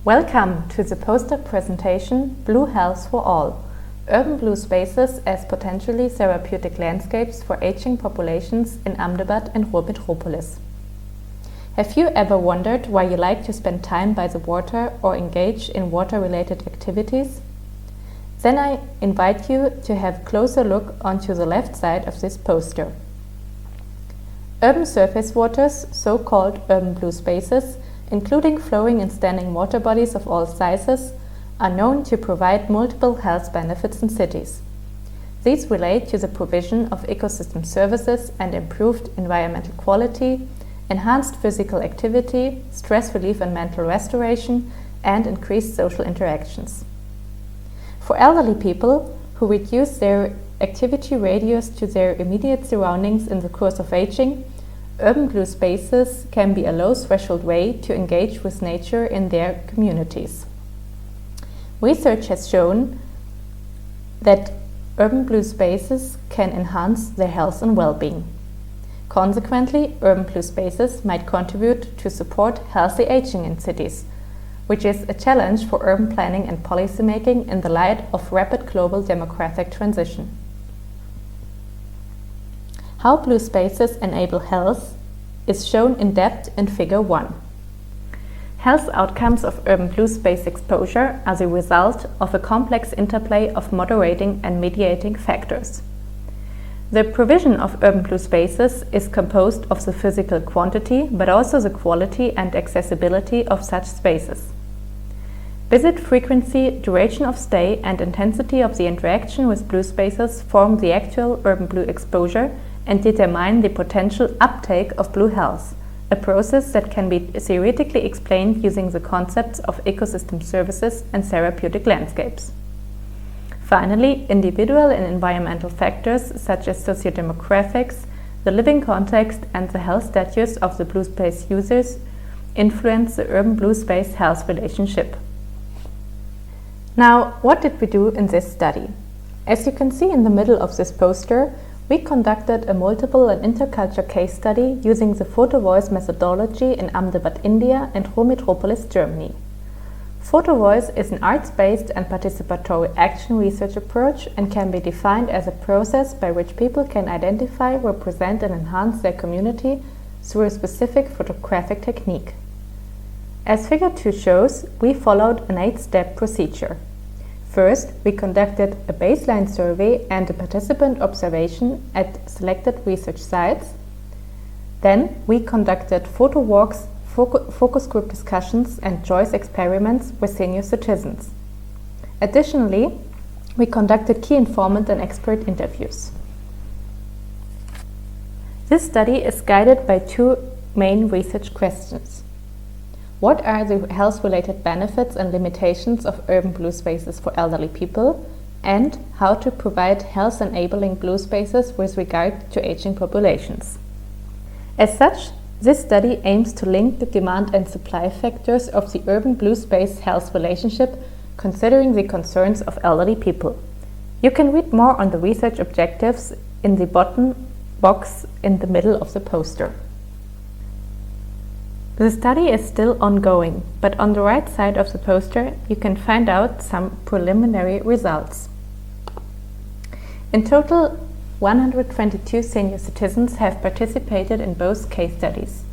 Welcome to the poster presentation Blue Health for All, Urban Blue Spaces as Potentially Therapeutic Landscapes for Aging Populations in Ahmedabad and Ruhr Metropolis. Have you ever wondered why you like to spend time by the water or engage in water-related activities? Then I invite you to have a closer look onto the left side of this poster. Urban surface waters, so-called urban blue spaces, including flowing and standing water bodies of all sizes, are known to provide multiple health benefits in cities. These relate to the provision of ecosystem services and improved environmental quality, enhanced physical activity, stress relief and mental restoration, and increased social interactions. For elderly people who reduce their activity radius to their immediate surroundings in the course of aging, urban blue spaces can be a low-threshold way to engage with nature in their communities. Research has shown that urban blue spaces can enhance their health and well-being. Consequently, urban blue spaces might contribute to support healthy aging in cities, which is a challenge for urban planning and policymaking in the light of rapid global demographic transition. How blue spaces enable health is shown in depth in Figure 1. Health outcomes of urban blue space exposure are the result of a complex interplay of moderating and mediating factors. The provision of urban blue spaces is composed of the physical quantity, but also the quality and accessibility of such spaces. Visit frequency, duration of stay, and intensity of the interaction with blue spaces form the actual urban blue exposure and determine the potential uptake of blue health, a process that can be theoretically explained using the concepts of ecosystem services and therapeutic landscapes. Finally, individual and environmental factors such as sociodemographics, the living context, and the health status of the blue space users influence the urban blue space health relationship. Now, what did we do in this study? As you can see in the middle of this poster, we conducted a multiple and intercultural case study using the photo voice methodology in Ahmedabad, India and Ruhr Metropolis, Germany. Photo voice is an arts-based and participatory action research approach and can be defined as a process by which people can identify, represent and enhance their community through a specific photographic technique. As Figure 2 shows, we followed an 8-step procedure. First, we conducted a baseline survey and a participant observation at selected research sites. Then, we conducted photo walks, focus group discussions and choice experiments with senior citizens. Additionally, we conducted key informant and expert interviews. This study is guided by two main research questions. What are the health-related benefits and limitations of urban blue spaces for elderly people, and how to provide health-enabling blue spaces with regard to aging populations? As such, this study aims to link the demand and supply factors of the urban blue space health relationship, considering the concerns of elderly people. You can read more on the research objectives in the bottom box in the middle of the poster. The study is still ongoing, but on the right side of the poster you can find out some preliminary results. In total, 122 senior citizens have participated in both case studies.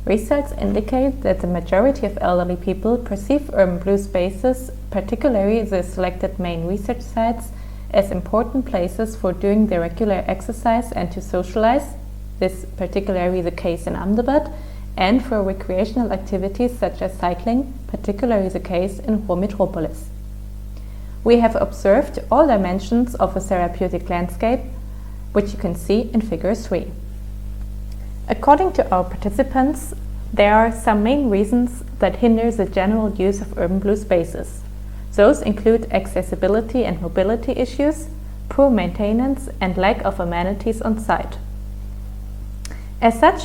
Results indicate that the majority of elderly people perceive urban blue spaces, particularly the selected main research sites, as important places for doing their regular exercise and to socialize, this is particularly the case in Ahmedabad, and for recreational activities such as cycling, particularly the case in Ruhr Metropolis. We have observed all dimensions of a therapeutic landscape, which you can see in Figure 3. According to our participants, there are some main reasons that hinder the general use of urban blue spaces. Those include accessibility and mobility issues, poor maintenance, and lack of amenities on site. As such,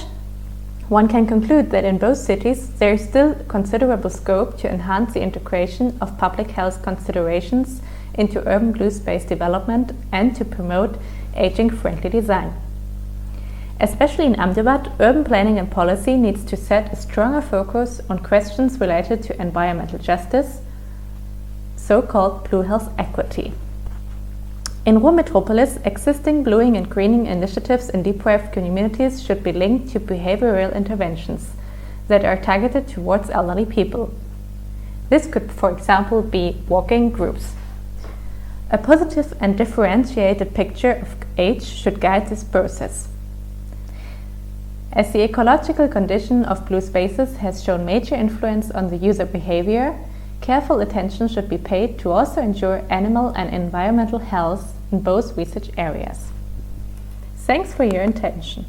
one can conclude that in both cities there is still considerable scope to enhance the integration of public health considerations into urban blue space development and to promote aging-friendly design. Especially in Ahmedabad, urban planning and policy needs to set a stronger focus on questions related to environmental justice, so-called blue health equity. In Ruhr Metropolis, existing bluing and greening initiatives in deprived communities should be linked to behavioral interventions that are targeted towards elderly people. This could, for example, be walking groups. A positive and differentiated picture of age should guide this process. As the ecological condition of blue spaces has shown major influence on the user behavior, careful attention should be paid to also ensure animal and environmental health in both research areas. Thanks for your attention.